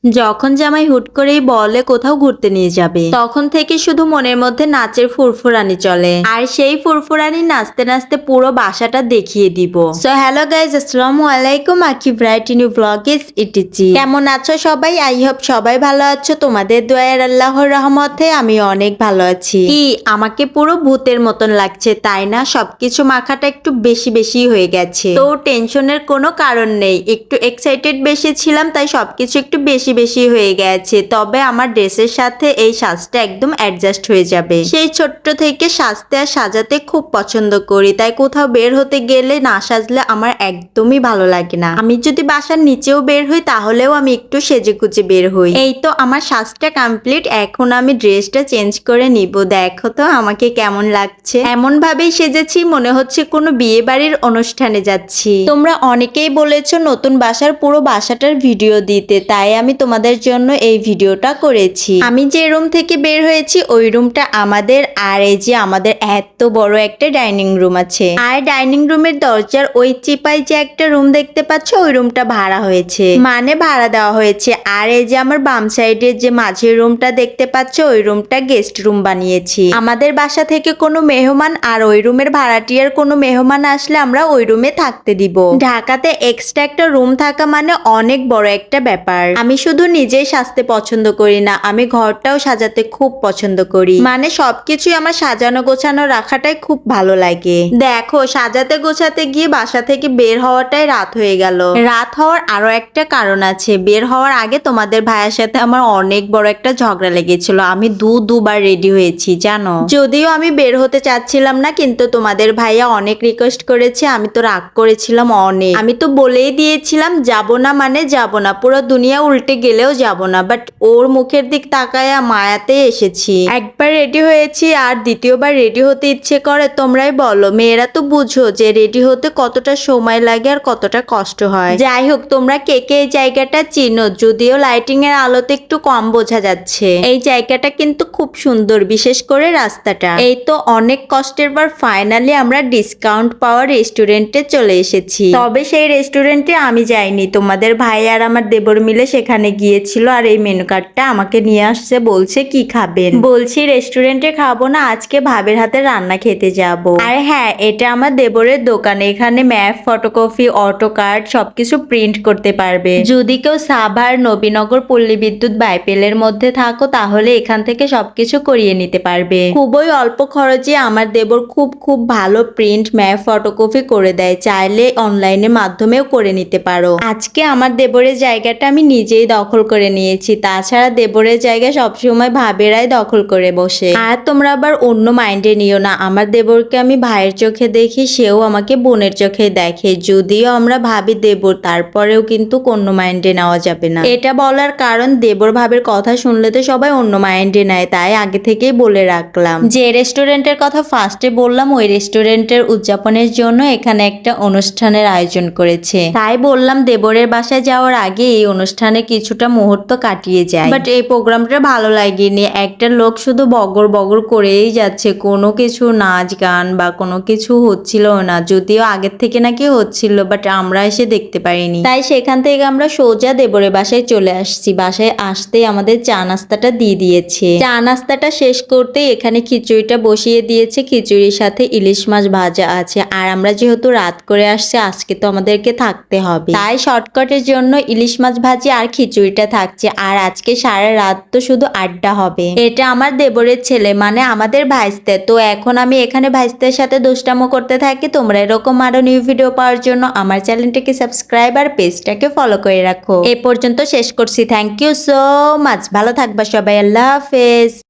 যখন জামাই হুট করেই বলে কোথাও ঘুরতে নিয়ে যাবে, তখন থেকে শুধু মনের মধ্যে নাচের ফুরফুরানি চলে, আর সেই ফুরফুরানি নাচতে নাচতে পুরো বাসাটা দেখিয়ে দিব। সো হ্যালো গাইজ, আসসালামু আলাইকুম। আকি bright new blog is Etsy. কেমন আছো সবাই? আই হোপ সবাই ভালো আছো। তোমাদের দোয়ার আল্লাহর রহমতে আমি অনেক ভালো আছি। কি আমাকে পুরো ভূতের মতন লাগছে তাই না? সবকিছু মাখাটা একটু বেশি বেশি হয়ে গেছে, তো টেনশনের কোনো কারণ নেই। একটু এক্সাইটেড বেশি ছিলাম, তাই সবকিছু একটু বেশি বেশি হয়ে গেছে। তবে আমার ড্রেসের সাথে এই সাজটা একদম অ্যাডজাস্ট হয়ে যাবে। সেই ছোট্ট থেকে সাজতে আর সাজাতে খুব পছন্দ করি, তাই কোথাও বের হতে গেলে না সাজলে আমার একদমই ভালো লাগে না। আমি যদি বাসার নিচেও বের হই তাহলেও আমি একটু সেজে গুজে বের হই। এই তো আমার সাজটা কমপ্লিট, এখন আমি ড্রেসটা চেঞ্জ করে নিব। দেখো তো আমাকে কেমন লাগছে। এমন ভাবেই সেজেছি মনে হচ্ছে কোনো বিয়ে বাড়ির অনুষ্ঠানে যাচ্ছি। তোমরা অনেকেই বলেছো নতুন বাসার পুরো বাসাটার ভিডিও দিতে, তাই আমি তোমাদের জন্য এই ভিডিওটা করেছি। আমি যে রুম থেকে বের হয়েছি ওই রুমটা আমাদের, আর এই যে আমাদের এত বড় একটা ডাইনিং রুম আছে, আর ডাইনিং রুমের দরজার ওই চিপায় যে একটা রুম দেখতে পাচ্ছ ওই রুমটা ভাড়া হয়েছে, মানে ভাড়া দেওয়া হয়েছে। আর এই যে আমার বাম সাইডের যে মাঝের রুমটা দেখতে পাচ্ছ ওই রুমটা গেস্ট রুম বানিয়েছি। আমাদের বাসা থেকে কোনো মেহমান আর ওই রুমের ভাড়াটিয়ার কোনো মেহমান আসলে আমরা ওই রুমে থাকতে দিব। ঢাকাতে এক্সট্রা একটা রুম থাকা মানে অনেক বড় একটা ব্যাপার। আমি শুধু নিজেই সাজতে পছন্দ করি না, আমি ঘরটাও সাজাতে খুব পছন্দ করি। মানে সবকিছুই আমার সাজানো গোছানো রাখাটাই খুব ভালো লাগে। দেখো সাজাতে গোছাতে গিয়ে বাসা থেকে বের হওয়াটাই রাত হয়ে গেল। রাত হওয়ার আরো একটা কারণ আছে। বের হওয়ার আগে তোমাদের ভাইয়ের সাথে আমার অনেক বড় একটা ঝগড়া লেগেছিল। আমি দুবার রেডি হয়েছি জানো। যদিও আমি বের হতে চাচ্ছিলাম না, কিন্তু তোমাদের ভাইয়া অনেক রিকোয়েস্ট করেছে। আমি তো রাগ করেছিলাম অনেক। আমি তো বলেই দিয়েছিলাম যাব না মানে যাব না, পুরো দুনিয়া উল্টে গেলেও যাব না। বাট ওর মুখের দিক তাকায়া মায়াতে এসেছি। একবার রেডি হয়েছি আর দ্বিতীয়বার রেডি হতে ইচ্ছে করে। তোমরাই বলো, মেয়েরা তো বুঝো যে রেডি হতে কতটা সময় লাগে আর কতটা কষ্ট হয়। যাই হোক, তোমরা কে কে এই জায়গাটা চিনো? যদিও লাইটিং এর আলোতে একটু কম বোঝা যাচ্ছে। এই জায়গাটা কিন্তু খুব সুন্দর, বিশেষ করে রাস্তাটা। এই তো অনেক কষ্টের পর ফাইনালি আমরা ডিসকাউন্ট পাওয়ার রেস্টুরেন্টে চলে এসেছি। তবে সেই রেস্টুরেন্টে আমি যাইনি, তোমাদের ভাই আর আমার দেবর মিলে সেখানে গিয়েছিল। আর এই মেনু কার্ডটা আমাকে নিয়ে আসছে, বলছে কি খাবেন। বলছি রেস্টুরেন্টে খাবো না, আজকে ভাবের হাতে রান্না খেতে যাব। আর হ্যাঁ, এটা আমার দেবরের দোকান। এখানে ম্যাপ, ফটোকপি, অটো কার্ড সবকিছু প্রিন্ট করতে পারবে। যদি কেউ সাভার, নবীনগর, পল্লী বিদ্যুৎ, বাইপেলের মধ্যে থাকো তাহলে এখান থেকে সবকিছু করিয়ে নিতে পারবে। খুবই অল্প খরচে আমার দেবর খুব ভালো প্রিন্ট, ম্যাপ, ফটোকপি করে দেয়। চাইলে অনলাইনের মাধ্যমেও করে নিতে পারো। আজকে আমার দেবরের জায়গাটা আমি নিজেই দখল করে নিয়েছি। তাছাড়া দেবরের জায়গা সবসময় ভাবেরাই দখল করে বসে। আর তোমরা আবার অন্য মাইন্ডে নিও না। আমার দেবরকে আমি ভাইয়ের চোখে দেখি, সেও আমাকে বোনের চোখে দেখে। যদিও আমরা ভাবি দেবর, তারপরেও কিন্তু অন্য মাইন্ডে নেওয়া যাবে না। এটা বলার কারণ দেবর ভাবের কথা শুনলে তো সবাই অন্য মাইন্ডে নেয়, তাই আগে থেকেই বলে রাখলাম। যে রেস্টুরেন্টের কথা ফার্স্টে বললাম ওই রেস্টুরেন্টের উদযাপনের জন্য এখানে একটা অনুষ্ঠানের আয়োজন করেছে। তাই বললাম দেবরের বাসায় যাওয়ার আগে এই অনুষ্ঠানে কিছুটা মুহূর্ত কাটিয়ে যায়। বাট এই প্রোগ্রামটা ভালো লাগেনি। একটা লোক শুধু বগর বগর করেই যাচ্ছে, কোনো কিছু নাচ গান বা কোনো কিছু হচ্ছিল না। যদিও আগের থেকে নাকি হচ্ছিল, বাট আমরা এসে দেখতে পারিনি। তাই সেখান থেকে আমরা সোজা দেবরের বাসায় চলে আসছি। বাসায় আসতেই আমাদের চা নাস্তাটা দিয়ে দিয়েছে। চা নাস্তাটা শেষ করতে এখানে খিচুড়িটা বসিয়ে দিয়েছে। খিচুড়ির সাথে ইলিশ মাছ ভাজা আছে। আর আমরা যেহেতু রাত করে আসছি, আজকে তো আমাদেরকে থাকতে হবে, তাই শর্টকাটের জন্য ইলিশ মাছ ভাজি আর খিচুড়িটা থাকছে। আর আজকে সারা রাত তো শুধু আড্ডা হবে। এটা আমার দেবরের ছেলে, মানে আমাদের ভাইস্তে। তো এখন আমি এখানে ভাইস্তের সাথে দুষ্টামো করতে থাকি। তোমরা এরকম আরো নিউ ভিডিও পাওয়ার জন্য আমার চ্যানেলটাকে সাবস্ক্রাইব আর পেজটাকে ফলো করে রাখো। এ পর্যন্ত শেষ করছি। Thank you so much. ভালো থাকবা সবাই। আল্লাহ হাফেজ।